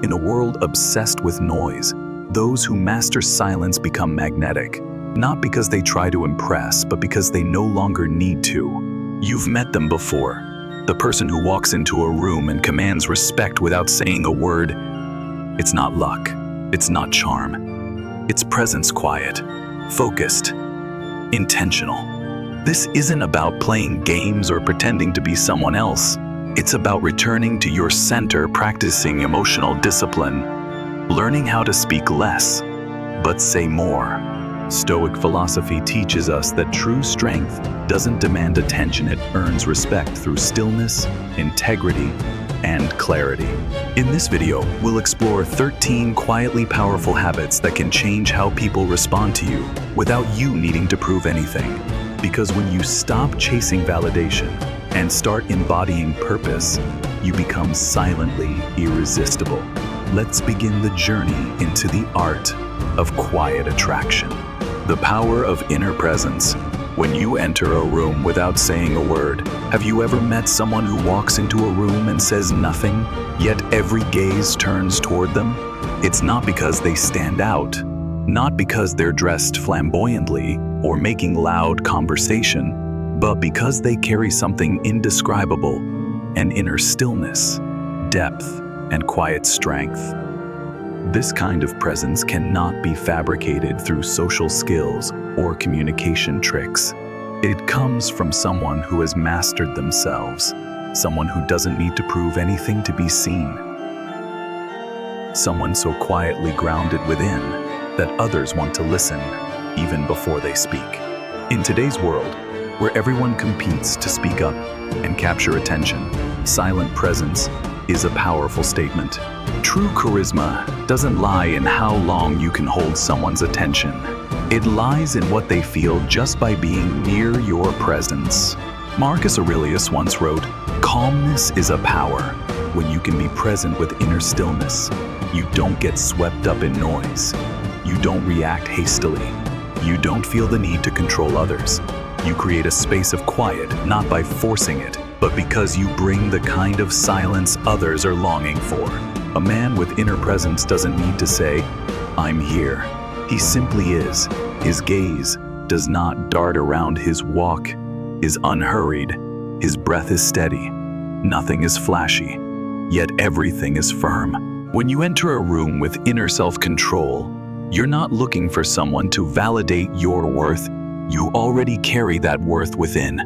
In a world obsessed with noise, those who master silence become magnetic, not because they try to impress, but because they no longer need to. You've met them before. The person who walks into a room and commands respect without saying a word. It's not luck. It's not charm. It's presence, quiet, focused, intentional. This isn't about playing games or pretending to be someone else. It's about returning to your center, practicing emotional discipline, learning how to speak less, but say more. Stoic philosophy teaches us that true strength doesn't demand attention, it earns respect through stillness, integrity, and clarity. In this video, we'll explore 13 quietly powerful habits that can change how people respond to you without you needing to prove anything. Because when you stop chasing validation and start embodying purpose, you become silently irresistible. Let's begin the journey into the art of quiet attraction. The power of inner presence. When you enter a room without saying a word, have you ever met someone who walks into a room and says nothing, yet every gaze turns toward them? It's not because they stand out, not because they're dressed flamboyantly or making loud conversation, but because they carry something indescribable, an inner stillness, depth, and quiet strength. This kind of presence cannot be fabricated through social skills or communication tricks. It comes from someone who has mastered themselves, someone who doesn't need to prove anything to be seen, someone so quietly grounded within that others want to listen even before they speak. In today's world, where everyone competes to speak up and capture attention, silent presence is a powerful statement. True charisma doesn't lie in how long you can hold someone's attention. It lies in what they feel just by being near your presence. Marcus Aurelius once wrote, "Calmness is a power. When you can be present with inner stillness, you don't get swept up in noise. You don't react hastily. You don't feel the need to control others. You create a space of quiet, not by forcing it, but because you bring the kind of silence others are longing for." A man with inner presence doesn't need to say, "I'm here." He simply is. His gaze does not dart around, his walk is unhurried, his breath is steady, nothing is flashy, yet everything is firm. When you enter a room with inner self-control, you're not looking for someone to validate your worth. You already carry that worth within.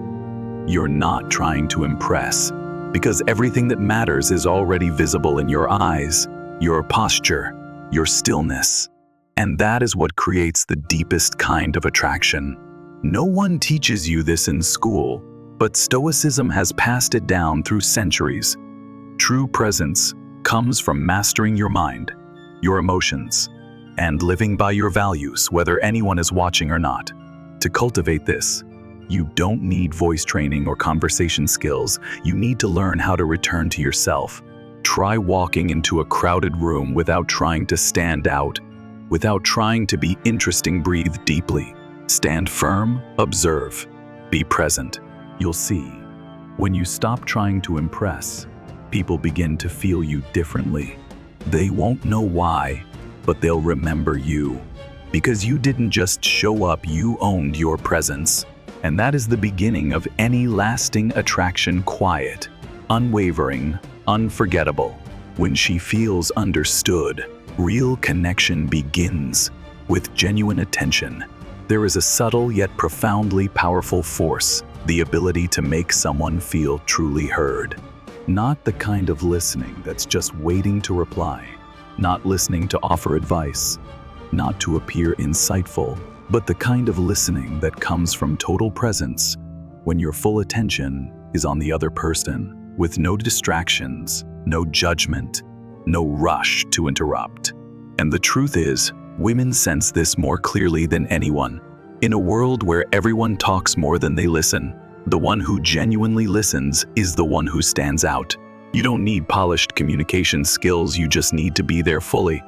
You're not trying to impress, because everything that matters is already visible in your eyes, your posture, your stillness. And that is what creates the deepest kind of attraction. No one teaches you this in school, but Stoicism has passed it down through centuries. True presence comes from mastering your mind, your emotions, and living by your values, whether anyone is watching or not. To cultivate this, you don't need voice training or conversation skills. You need to learn how to return to yourself. Try walking into a crowded room without trying to stand out, without trying to be interesting. Breathe deeply. Stand firm, observe, be present. You'll see, when you stop trying to impress, people begin to feel you differently. They won't know why, but they'll remember you. Because you didn't just show up, you owned your presence. And that is the beginning of any lasting attraction. Quiet, unwavering, unforgettable. When she feels understood, real connection begins. With genuine attention, there is a subtle yet profoundly powerful force, the ability to make someone feel truly heard. Not the kind of listening that's just waiting to reply, not listening to offer advice, not to appear insightful, but the kind of listening that comes from total presence, when your full attention is on the other person, with no distractions, no judgment, no rush to interrupt. And the truth is, women sense this more clearly than anyone. In a world where everyone talks more than they listen, the one who genuinely listens is the one who stands out. You don't need polished communication skills, you just need to be there fully.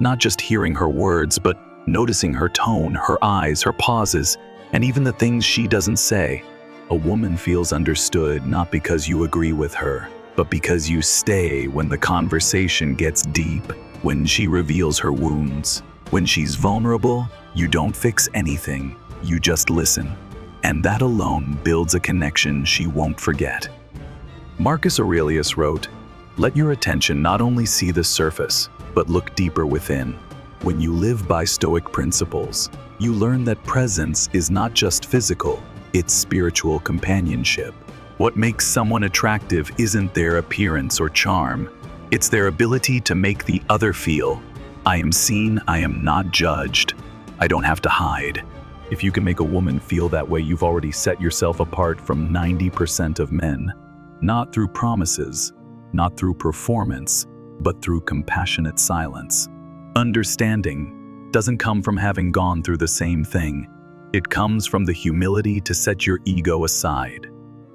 Not just hearing her words, but noticing her tone, her eyes, her pauses, and even the things she doesn't say. A woman feels understood not because you agree with her, but because you stay when the conversation gets deep, when she reveals her wounds. When she's vulnerable, you don't fix anything, you just listen. And that alone builds a connection she won't forget. Marcus Aurelius wrote, "Let your attention not only see the surface, but look deeper within." When you live by Stoic principles, you learn that presence is not just physical, it's spiritual companionship. What makes someone attractive isn't their appearance or charm. It's their ability to make the other feel, I am seen, I am not judged, I don't have to hide. If you can make a woman feel that way, you've already set yourself apart from 90% of men. Not through promises, not through performance, but through compassionate silence. Understanding doesn't come from having gone through the same thing. It comes from the humility to set your ego aside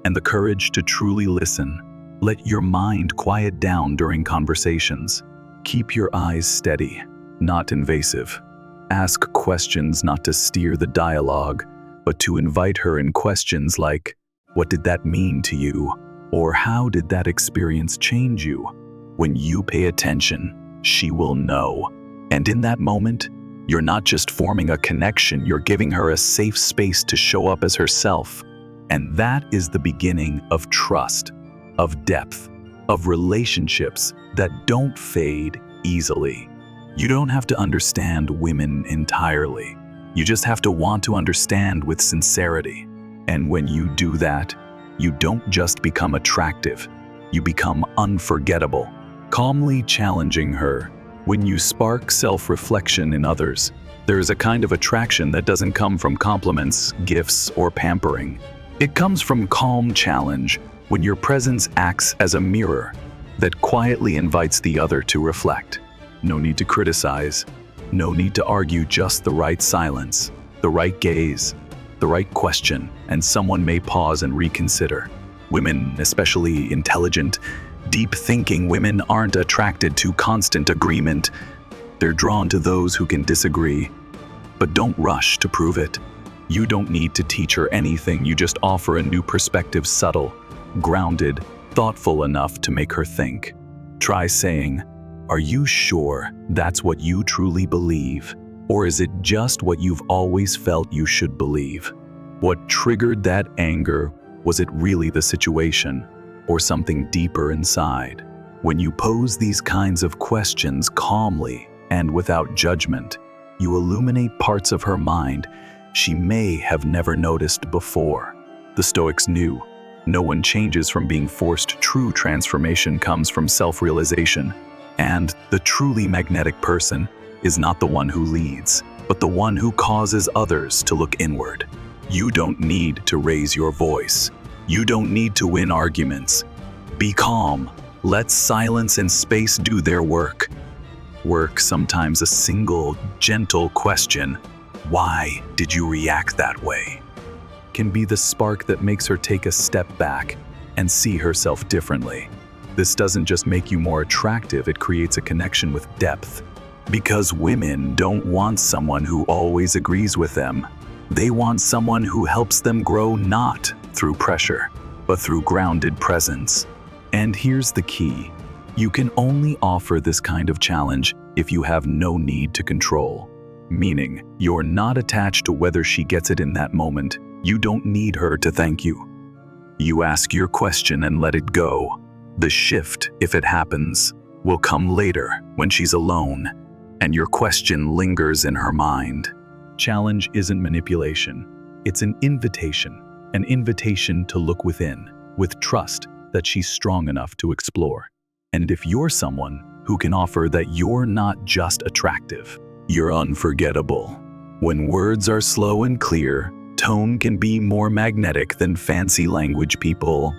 and the courage to truly listen. Let your mind quiet down during conversations. Keep your eyes steady, not invasive. Ask questions not to steer the dialogue, but to invite her in questions like, "What did that mean to you?" Or "How did that experience change you?" When you pay attention, she will know. And in that moment, you're not just forming a connection, you're giving her a safe space to show up as herself. And that is the beginning of trust, of depth, of relationships that don't fade easily. You don't have to understand women entirely. You just have to want to understand with sincerity. And when you do that, you don't just become attractive, you become unforgettable. Calmly challenging her, when you spark self-reflection in others, there is a kind of attraction that doesn't come from compliments, gifts, or pampering. It comes from calm challenge, when your presence acts as a mirror that quietly invites the other to reflect. No need to criticize, no need to argue, just the right silence, the right gaze, the right question, and someone may pause and reconsider. Women, especially intelligent, deep-thinking women, aren't attracted to constant agreement. They're drawn to those who can disagree. But don't rush to prove it. You don't need to teach her anything, you just offer a new perspective, subtle, grounded, thoughtful enough to make her think. Try saying, "Are you sure that's what you truly believe? Or is it just what you've always felt you should believe? What triggered that anger? Was it really the situation, or something deeper inside?" When you pose these kinds of questions calmly and without judgment, you illuminate parts of her mind she may have never noticed before. The Stoics knew no one changes from being forced. True transformation comes from self-realization. And the truly magnetic person is not the one who leads, but the one who causes others to look inward. You don't need to raise your voice. You don't need to win arguments. Be calm. Let silence and space do their work. Sometimes a single, gentle question, "Why did you react that way?" can be the spark that makes her take a step back and see herself differently. This doesn't just make you more attractive, it creates a connection with depth. Because women don't want someone who always agrees with them. They want someone who helps them grow, not through pressure, but through grounded presence. And here's the key. You can only offer this kind of challenge if you have no need to control. Meaning, you're not attached to whether she gets it in that moment. You don't need her to thank you. You ask your question and let it go. The shift, if it happens, will come later when she's alone, and your question lingers in her mind. Challenge isn't manipulation. It's an invitation to look within, with trust that she's strong enough to explore. And if you're someone who can offer that, you're not just attractive, you're unforgettable. When words are slow and clear, tone can be more magnetic than fancy language. People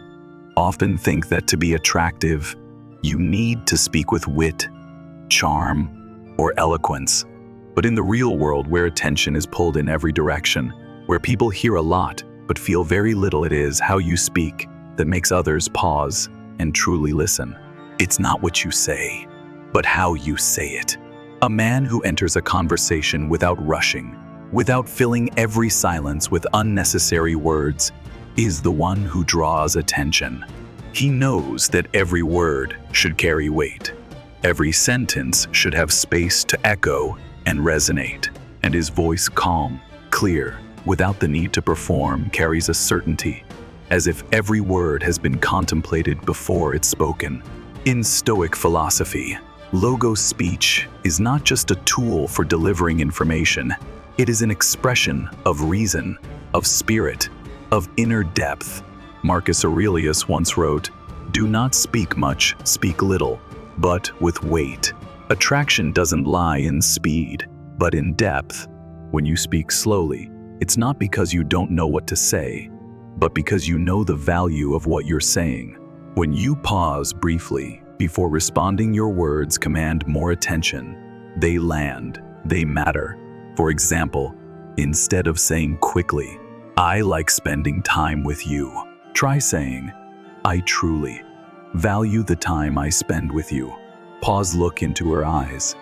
often think that to be attractive, you need to speak with wit, charm, or eloquence. But in the real world, where attention is pulled in every direction, where people hear a lot but feel very little, it is how you speak that makes others pause and truly listen. It's not what you say, but how you say it. A man who enters a conversation without rushing, without filling every silence with unnecessary words, is the one who draws attention. He knows that every word should carry weight. Every sentence should have space to echo and resonate, and his voice calm, clear, without the need to perform, carries a certainty, as if every word has been contemplated before it's spoken. In Stoic philosophy, logos speech is not just a tool for delivering information. It is an expression of reason, of spirit, of inner depth. Marcus Aurelius once wrote, "Do not speak much, speak little, but with weight." Attraction doesn't lie in speed, but in depth. When you speak slowly, it's not because you don't know what to say, but because you know the value of what you're saying. When you pause briefly before responding, your words command more attention. They land, they matter. For example, instead of saying quickly, "I like spending time with you," try saying, "I truly value the time I spend with you." Pause, look into her eyes.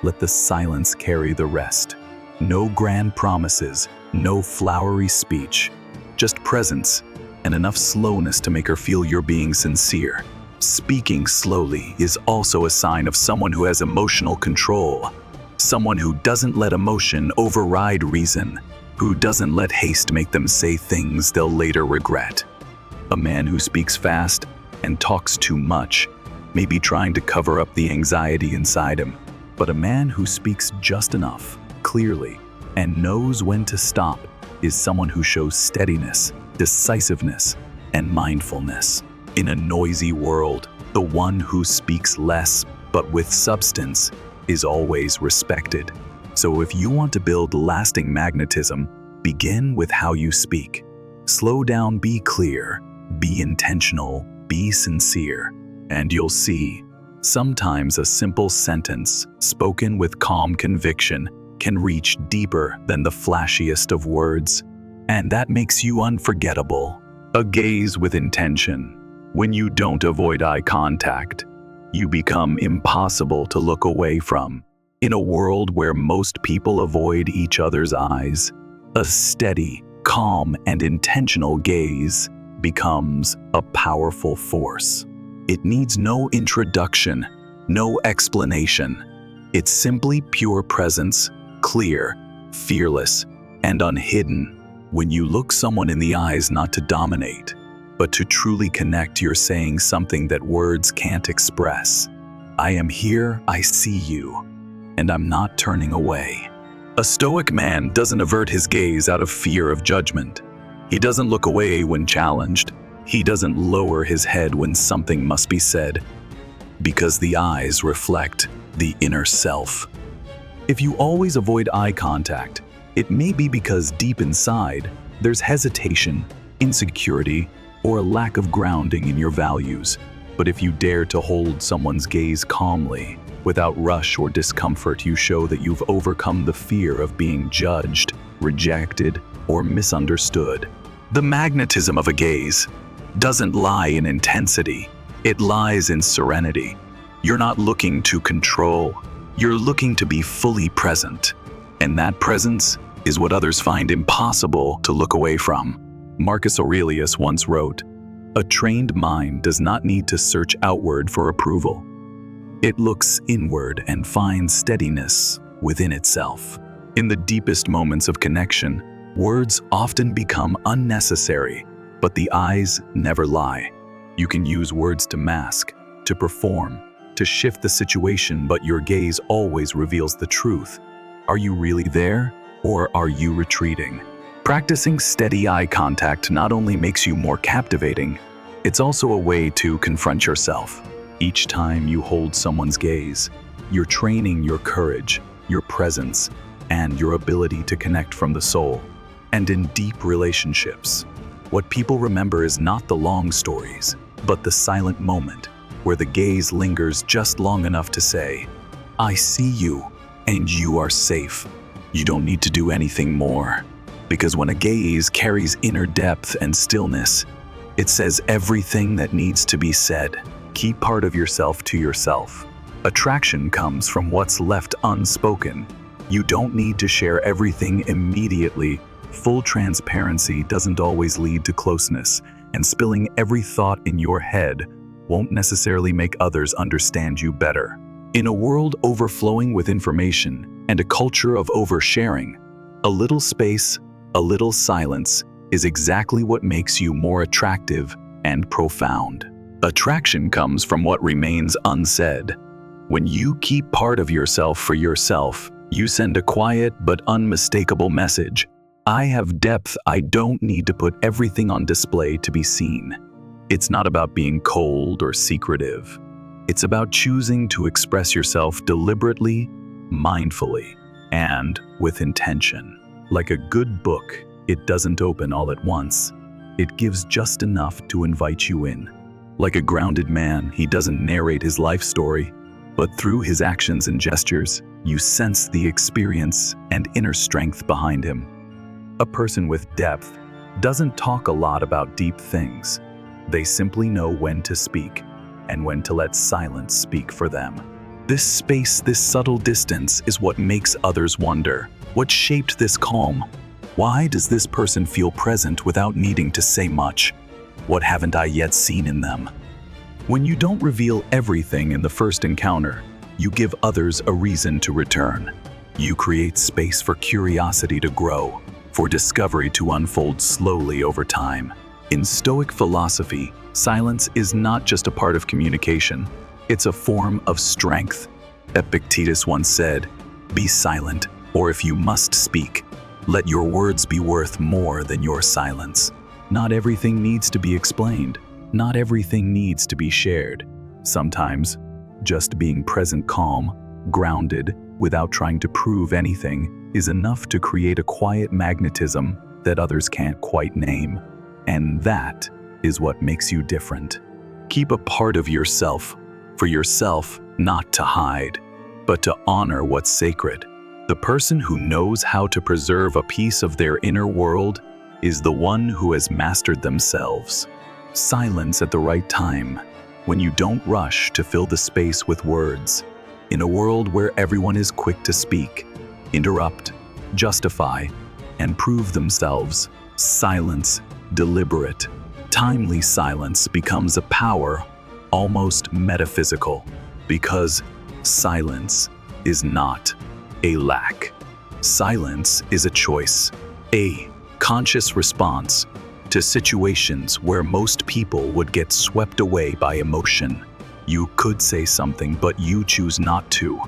Let the silence carry the rest. No grand promises, no flowery speech, just presence and enough slowness to make her feel you're being sincere. Speaking slowly is also a sign of someone who has emotional control, someone who doesn't let emotion override reason, who doesn't let haste make them say things they'll later regret. A man who speaks fast and talks too much may be trying to cover up the anxiety inside him, but a man who speaks just enough, clearly, and knows when to stop is someone who shows steadiness, decisiveness, and mindfulness. In a noisy world, the one who speaks less but with substance is always respected. So if you want to build lasting magnetism, begin with how you speak. Slow down, be clear, be intentional, be sincere, and you'll see, sometimes a simple sentence spoken with calm conviction can reach deeper than the flashiest of words, and that makes you unforgettable. A gaze with intention. When you don't avoid eye contact, you become impossible to look away from. In a world where most people avoid each other's eyes, a steady, calm, and intentional gaze becomes a powerful force. It needs no introduction, no explanation. It's simply pure presence, clear, fearless, and unhidden. When you look someone in the eyes, not to dominate, but to truly connect, you're saying something that words can't express. I am here, I see you, and I'm not turning away. A Stoic man doesn't avert his gaze out of fear of judgment. He doesn't look away when challenged. He doesn't lower his head when something must be said, because the eyes reflect the inner self. If you always avoid eye contact, it may be because deep inside, there's hesitation, insecurity, or a lack of grounding in your values. But if you dare to hold someone's gaze calmly, without rush or discomfort, you show that you've overcome the fear of being judged, rejected, or misunderstood. The magnetism of a gaze doesn't lie in intensity, it lies in serenity. You're not looking to control, you're looking to be fully present. And that presence is what others find impossible to look away from. Marcus Aurelius once wrote, "A trained mind does not need to search outward for approval. It looks inward and finds steadiness within itself." In the deepest moments of connection, words often become unnecessary, but the eyes never lie. You can use words to mask, to perform, to shift the situation, but your gaze always reveals the truth. Are you really there, or are you retreating? Practicing steady eye contact not only makes you more captivating, it's also a way to confront yourself. Each time you hold someone's gaze, you're training your courage, your presence, and your ability to connect from the soul. And in deep relationships, what people remember is not the long stories, but the silent moment where the gaze lingers just long enough to say, "I see you, and you are safe." You don't need to do anything more. Because when a gaze carries inner depth and stillness, it says everything that needs to be said. Keep part of yourself to yourself. Attraction comes from what's left unspoken. You don't need to share everything immediately. Full transparency doesn't always lead to closeness. and spilling every thought in your head won't necessarily make others understand you better. In a world overflowing with information and a culture of oversharing, a little space, a little silence is exactly what makes you more attractive and profound. Attraction comes from what remains unsaid. When you keep part of yourself for yourself, you send a quiet but unmistakable message. I have depth. I don't need to put everything on display to be seen. It's not about being cold or secretive. It's about choosing to express yourself deliberately, mindfully, and with intention. Like a good book, it doesn't open all at once. It gives just enough to invite you in. Like a grounded man, he doesn't narrate his life story, but through his actions and gestures, you sense the experience and inner strength behind him. A person with depth doesn't talk a lot about deep things. They simply know when to speak and when to let silence speak for them. This space, this subtle distance, is what makes others wonder. What shaped this calm? Why does this person feel present without needing to say much? What haven't I yet seen in them? When you don't reveal everything in the first encounter, you give others a reason to return. You create space for curiosity to grow, for discovery to unfold slowly over time. In Stoic philosophy, silence is not just a part of communication, it's a form of strength. Epictetus once said, "Be silent, or if you must speak, let your words be worth more than your silence." Not everything needs to be explained. Not everything needs to be shared. Sometimes, just being present, calm, grounded, without trying to prove anything, is enough to create a quiet magnetism that others can't quite name. And that is what makes you different. Keep a part of yourself, for yourself, not to hide, but to honor what's sacred. The person who knows how to preserve a piece of their inner world is the one who has mastered themselves. Silence at the right time, when you don't rush to fill the space with words. In a world where everyone is quick to speak, interrupt, justify, and prove themselves, silence, deliberate, timely silence becomes a power almost metaphysical, because silence is not a lack. Silence is a choice, a conscious response to situations where most people would get swept away by emotion. You could say something, but you choose not to.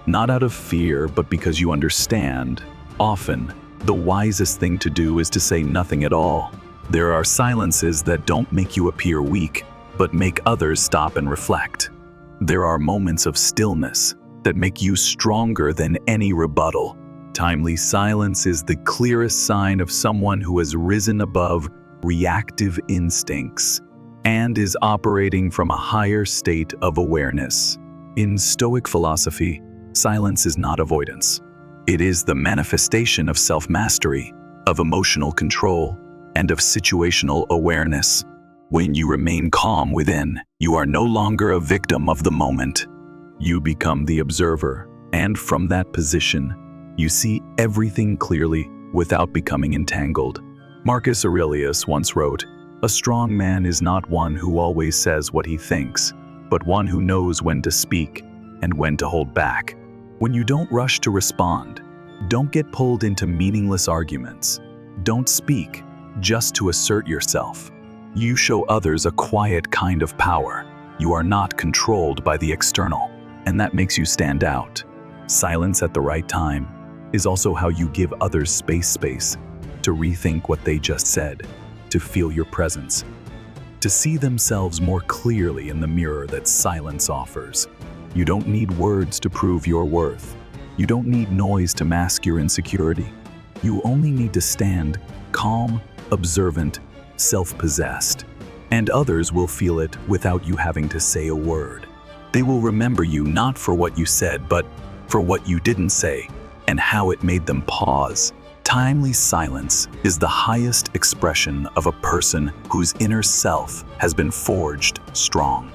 Not out of fear, but because you understand. Often, the wisest thing to do is to say nothing at all. There are silences that don't make you appear weak, but make others stop and reflect. There are moments of stillness that make you stronger than any rebuttal. Timely silence is the clearest sign of someone who has risen above reactive instincts and is operating from a higher state of awareness. In Stoic philosophy, silence is not avoidance. It is the manifestation of self-mastery, of emotional control, and of situational awareness. When you remain calm within, you are no longer a victim of the moment. You become the observer, and from that position, you see everything clearly without becoming entangled. Marcus Aurelius once wrote, "A strong man is not one who always says what he thinks, but one who knows when to speak and when to hold back." When you don't rush to respond, don't get pulled into meaningless arguments. Don't speak just to assert yourself. You show others a quiet kind of power. You are not controlled by the external, and that makes you stand out. Silence at the right time is also how you give others space to rethink what they just said, to feel your presence, to see themselves more clearly in the mirror that silence offers. You don't need words to prove your worth. You don't need noise to mask your insecurity. You only need to stand calm, observant, self-possessed, and others will feel it without you having to say a word. They will remember you not for what you said, but for what you didn't say and how it made them pause. Timely silence is the highest expression of a person whose inner self has been forged strong.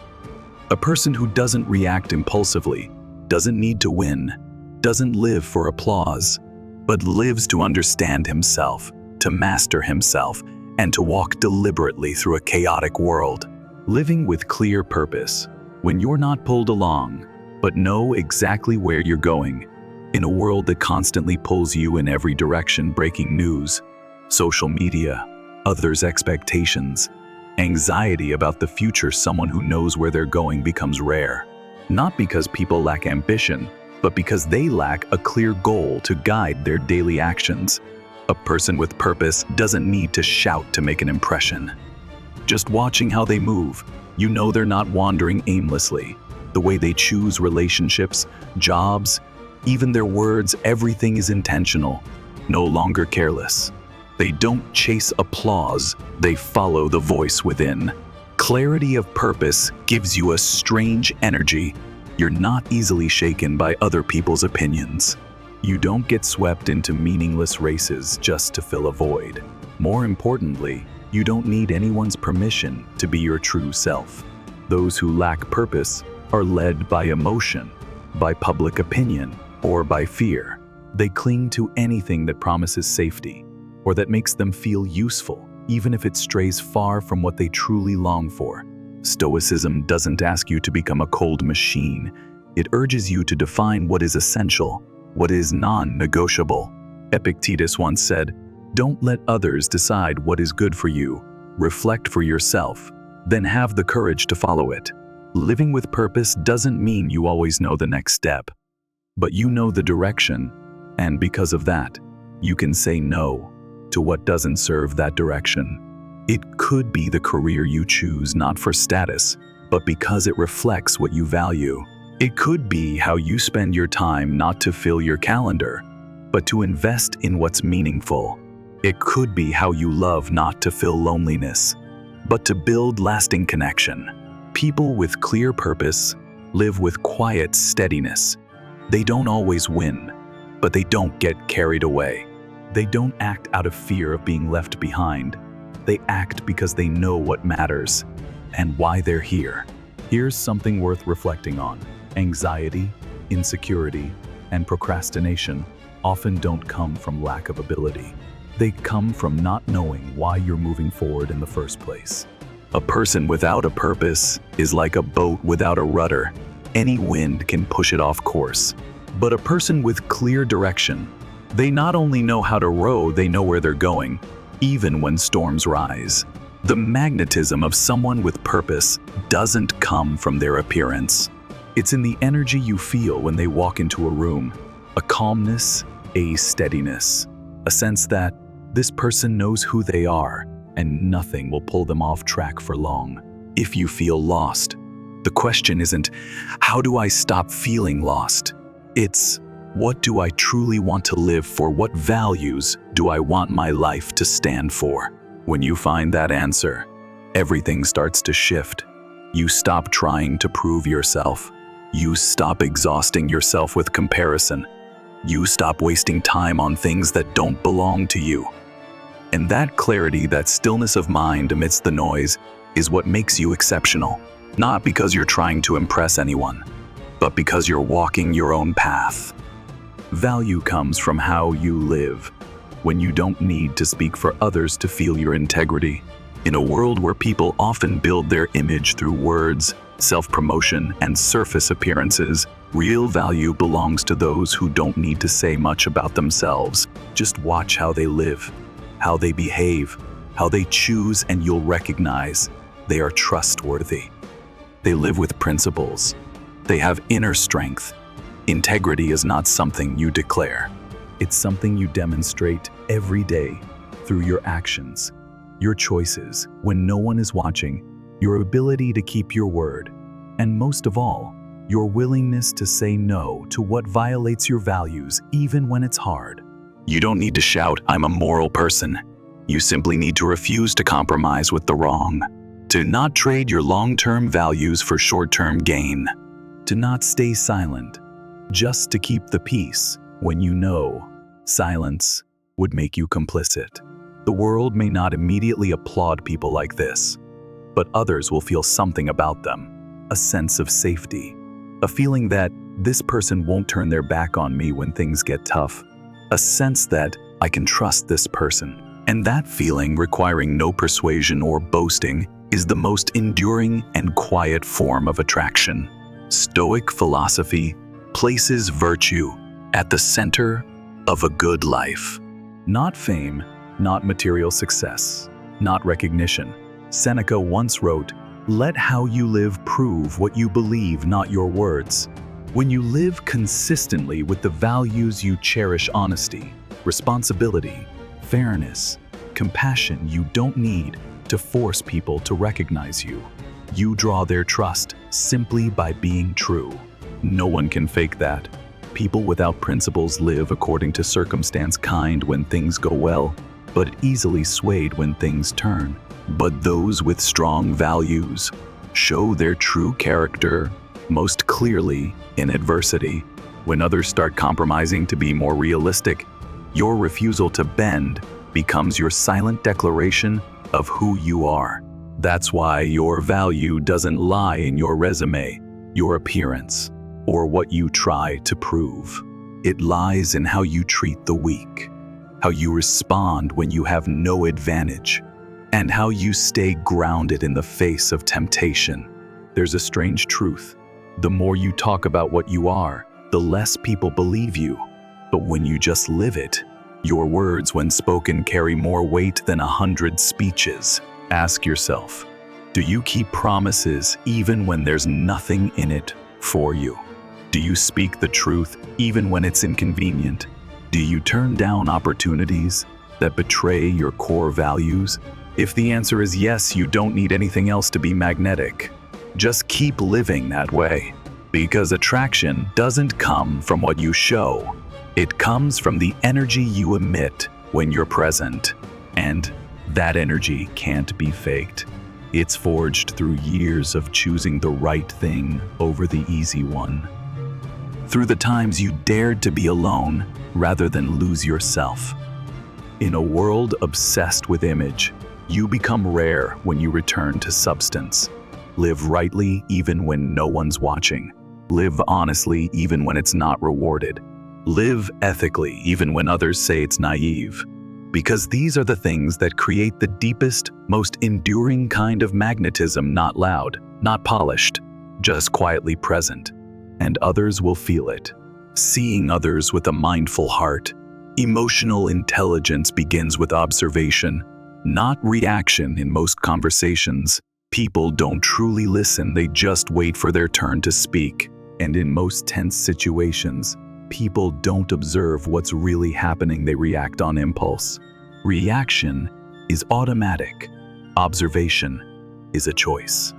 A person who doesn't react impulsively, doesn't need to win, doesn't live for applause, but lives to understand himself, to master himself, and to walk deliberately through a chaotic world. Living with clear purpose, when you're not pulled along, but know exactly where you're going. In a world that constantly pulls you in every direction, breaking news, social media, others' expectations, anxiety about the future, someone who knows where they're going becomes rare. Not because people lack ambition, but because they lack a clear goal to guide their daily actions. A person with purpose doesn't need to shout to make an impression. Just watching how they move, you know they're not wandering aimlessly. The way they choose relationships, jobs, even their words, everything is intentional, no longer careless. They don't chase applause, they follow the voice within. Clarity of purpose gives you a strange energy. You're not easily shaken by other people's opinions. You don't get swept into meaningless races just to fill a void. More importantly, you don't need anyone's permission to be your true self. Those who lack purpose are led by emotion, by public opinion, or by fear. They cling to anything that promises safety, or that makes them feel useful, even if it strays far from what they truly long for. Stoicism doesn't ask you to become a cold machine. It urges you to define what is essential, what is non-negotiable. Epictetus once said, "Don't let others decide what is good for you. Reflect for yourself, then have the courage to follow it." Living with purpose doesn't mean you always know the next step, but you know the direction, and because of that, you can say no to what doesn't serve that direction. It could be the career you choose not for status, but because it reflects what you value. It could be how you spend your time not to fill your calendar, but to invest in what's meaningful. It could be how you love not to fill loneliness, but to build lasting connection. People with clear purpose live with quiet steadiness. They don't always win, but they don't get carried away. They don't act out of fear of being left behind. They act because they know what matters and why they're here. Here's something worth reflecting on. Anxiety, insecurity, and procrastination often don't come from lack of ability. They come from not knowing why you're moving forward in the first place. A person without a purpose is like a boat without a rudder. Any wind can push it off course. But a person with clear direction, they not only know how to row, they know where they're going, even when storms rise. The magnetism of someone with purpose doesn't come from their appearance. It's in the energy you feel when they walk into a room, a calmness, a steadiness, a sense that this person knows who they are and nothing will pull them off track for long. If you feel lost, the question isn't, how do I stop feeling lost? It's, what do I truly want to live for? What values do I want my life to stand for? When you find that answer, everything starts to shift. You stop trying to prove yourself. You stop exhausting yourself with comparison. You stop wasting time on things that don't belong to you. And that clarity, that stillness of mind amidst the noise, is what makes you exceptional. Not because you're trying to impress anyone, but because you're walking your own path. Value comes from how you live, when you don't need to speak for others to feel your integrity. In a world where people often build their image through words, self-promotion, and surface appearances, real value belongs to those who don't need to say much about themselves. Just watch how they live, how they behave, how they choose, and you'll recognize they are trustworthy. They live with principles. They have inner strength. Integrity is not something you declare. It's something you demonstrate every day through your actions, your choices, when no one is watching, your ability to keep your word, and most of all, your willingness to say no to what violates your values even when it's hard. You don't need to shout, "I'm a moral person." You simply need to refuse to compromise with the wrong, to not trade your long-term values for short-term gain, to not stay silent, just to keep the peace when you know silence would make you complicit. The world may not immediately applaud people like this, but others will feel something about them, a sense of safety, a feeling that this person won't turn their back on me when things get tough, a sense that I can trust this person. And that feeling, requiring no persuasion or boasting, is the most enduring and quiet form of attraction. Stoic philosophy places virtue at the center of a good life. Not fame, not material success, not recognition. Seneca once wrote, "Let how you live prove what you believe, not your words." When you live consistently with the values you cherish, honesty, responsibility, fairness, compassion, you don't need to force people to recognize you. You draw their trust simply by being true. No one can fake that. People without principles live according to circumstance, kind when things go well, but easily swayed when things turn. But those with strong values show their true character most clearly in adversity. When others start compromising to be more realistic, your refusal to bend becomes your silent declaration of who you are. That's why your value doesn't lie in your resume, your appearance, or what you try to prove. It lies in how you treat the weak, how you respond when you have no advantage, and how you stay grounded in the face of temptation. There's a strange truth. The more you talk about what you are, the less people believe you. But when you just live it, your words, when spoken, carry more weight than 100 speeches. Ask yourself, do you keep promises even when there's nothing in it for you? Do you speak the truth even when it's inconvenient? Do you turn down opportunities that betray your core values? If the answer is yes, you don't need anything else to be magnetic. Just keep living that way, because attraction doesn't come from what you show. It comes from the energy you emit when you're present, and that energy can't be faked. It's forged through years of choosing the right thing over the easy one. Through the times you dared to be alone rather than lose yourself. In a world obsessed with image, you become rare when you return to substance. Live rightly even when no one's watching. Live honestly even when it's not rewarded. Live ethically even when others say it's naive. Because these are the things that create the deepest, most enduring kind of magnetism, not loud, not polished, just quietly present. And others will feel it. Seeing others with a mindful heart. Emotional intelligence begins with observation, not reaction. In most conversations, people don't truly listen, they just wait for their turn to speak. And in most tense situations, people don't observe what's really happening, they react on impulse. Reaction is automatic. Observation is a choice.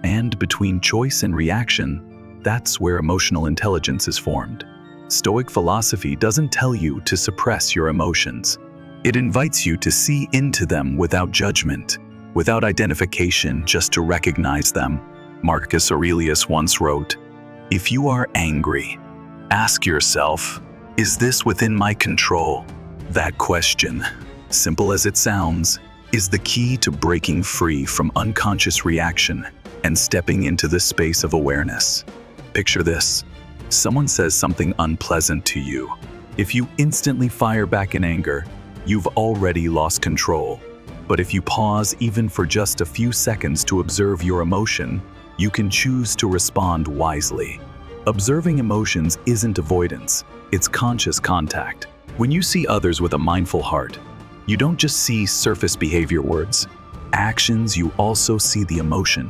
And between choice and reaction, that's where emotional intelligence is formed. Stoic philosophy doesn't tell you to suppress your emotions. It invites you to see into them without judgment, without identification, just to recognize them. Marcus Aurelius once wrote, "If you are angry, ask yourself, is this within my control?" That question, simple as it sounds, is the key to breaking free from unconscious reaction and stepping into the space of awareness. Picture this. Someone says something unpleasant to you. If you instantly fire back in anger, you've already lost control. But if you pause even for just a few seconds to observe your emotion, you can choose to respond wisely. Observing emotions isn't avoidance, it's conscious contact. When you see others with a mindful heart, you don't just see surface behavior, words, actions, you also see the emotion,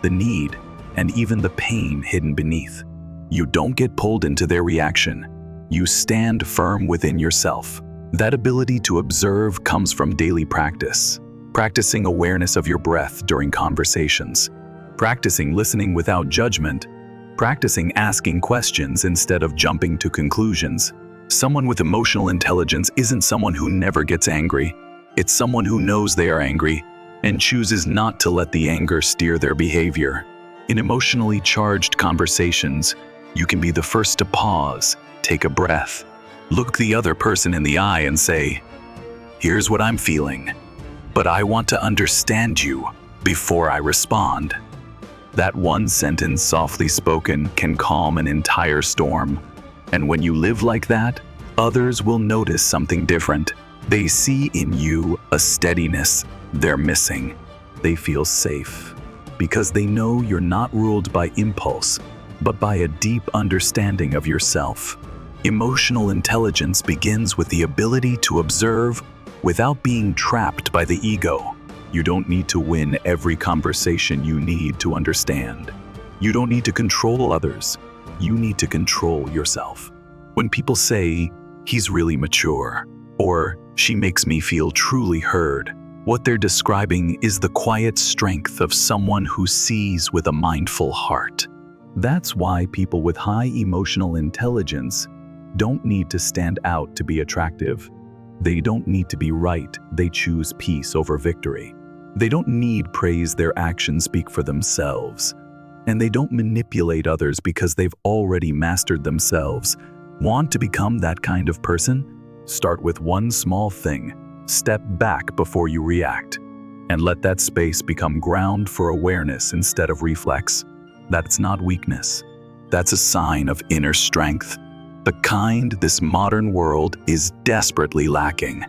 the need, and even the pain hidden beneath. You don't get pulled into their reaction. You stand firm within yourself. That ability to observe comes from daily practice. Practicing awareness of your breath during conversations. Practicing listening without judgment. Practicing asking questions instead of jumping to conclusions. Someone with emotional intelligence isn't someone who never gets angry. It's someone who knows they are angry and chooses not to let the anger steer their behavior. In emotionally charged conversations, you can be the first to pause, take a breath, look the other person in the eye and say, "Here's what I'm feeling, but I want to understand you before I respond." That one sentence, softly spoken, can calm an entire storm. And when you live like that, others will notice something different. They see in you a steadiness they're missing. They feel safe because they know you're not ruled by impulse, but by a deep understanding of yourself. Emotional intelligence begins with the ability to observe without being trapped by the ego. You don't need to win every conversation you need to understand. You don't need to control others. You need to control yourself. When people say, "He's really mature," or "She makes me feel truly heard," what they're describing is the quiet strength of someone who sees with a mindful heart. That's why people with high emotional intelligence don't need to stand out to be attractive. They don't need to be right. They choose peace over victory. They don't need praise. Their actions speak for themselves. And they don't manipulate others because they've already mastered themselves. Want to become that kind of person? Start with one small thing. Step back before you react, and let that space become ground for awareness instead of reflex. That's not weakness. That's a sign of inner strength, the kind this modern world is desperately lacking.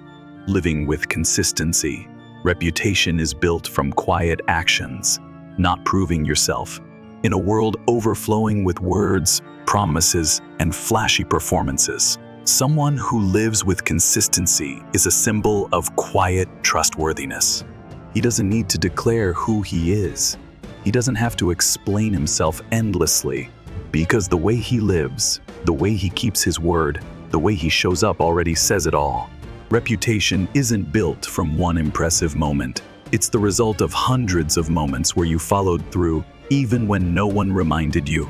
Living with consistency. Reputation is built from quiet actions, not proving yourself. In a world overflowing with words, promises, and flashy performances, someone who lives with consistency is a symbol of quiet trustworthiness. He doesn't need to declare who he is. He doesn't have to explain himself endlessly, because the way he lives, the way he keeps his word, the way he shows up already says it all. Reputation isn't built from one impressive moment. It's the result of hundreds of moments where you followed through even when no one reminded you.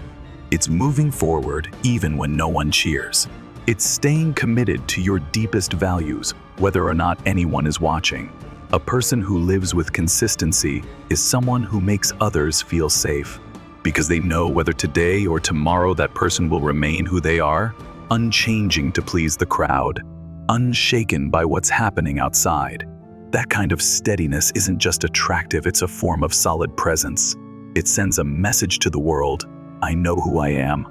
It's moving forward even when no one cheers. It's staying committed to your deepest values, whether or not anyone is watching. A person who lives with consistency is someone who makes others feel safe, because they know whether today or tomorrow that person will remain who they are, unchanging to please the crowd, unshaken by what's happening outside. That kind of steadiness isn't just attractive, it's a form of solid presence. It sends a message to the world: I know who I am.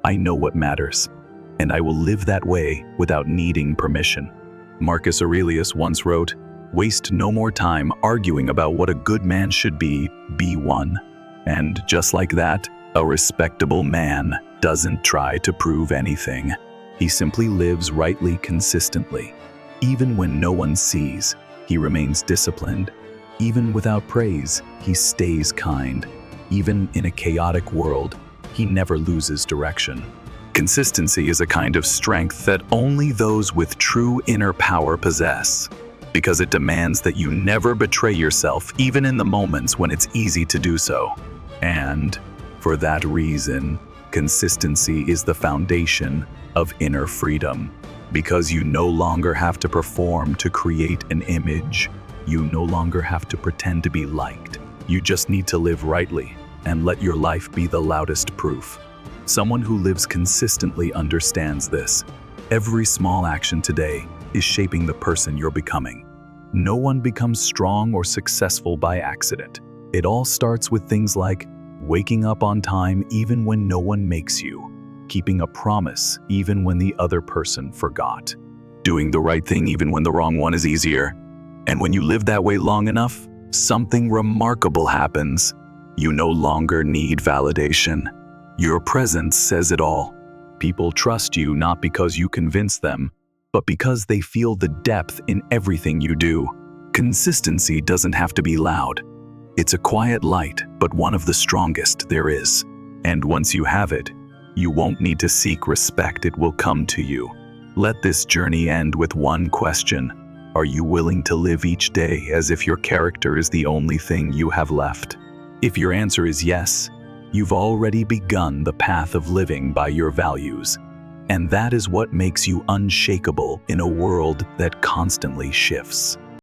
I know what matters. And I will live that way without needing permission. Marcus Aurelius once wrote, "Waste no more time arguing about what a good man should be one." And just like that, a respectable man doesn't try to prove anything. He simply lives rightly consistently. Even when no one sees, he remains disciplined. Even without praise, he stays kind. Even in a chaotic world, he never loses direction. Consistency is a kind of strength that only those with true inner power possess, because it demands that you never betray yourself, even in the moments when it's easy to do so. And for that reason, consistency is the foundation of inner freedom, because you no longer have to perform to create an image. You no longer have to pretend to be liked. You just need to live rightly and let your life be the loudest proof. Someone who lives consistently understands this. Every small action today is shaping the person you're becoming. No one becomes strong or successful by accident. It all starts with things like waking up on time even when no one makes you, keeping a promise even when the other person forgot, doing the right thing even when the wrong one is easier. And when you live that way long enough, something remarkable happens. You no longer need validation. Your presence says it all. People trust you not because you convince them, but because they feel the depth in everything you do. Consistency doesn't have to be loud. It's a quiet light, but one of the strongest there is. And once you have it, you won't need to seek respect, it will come to you. Let this journey end with one question. Are you willing to live each day as if your character is the only thing you have left? If your answer is yes, you've already begun the path of living by your values. And that is what makes you unshakable in a world that constantly shifts.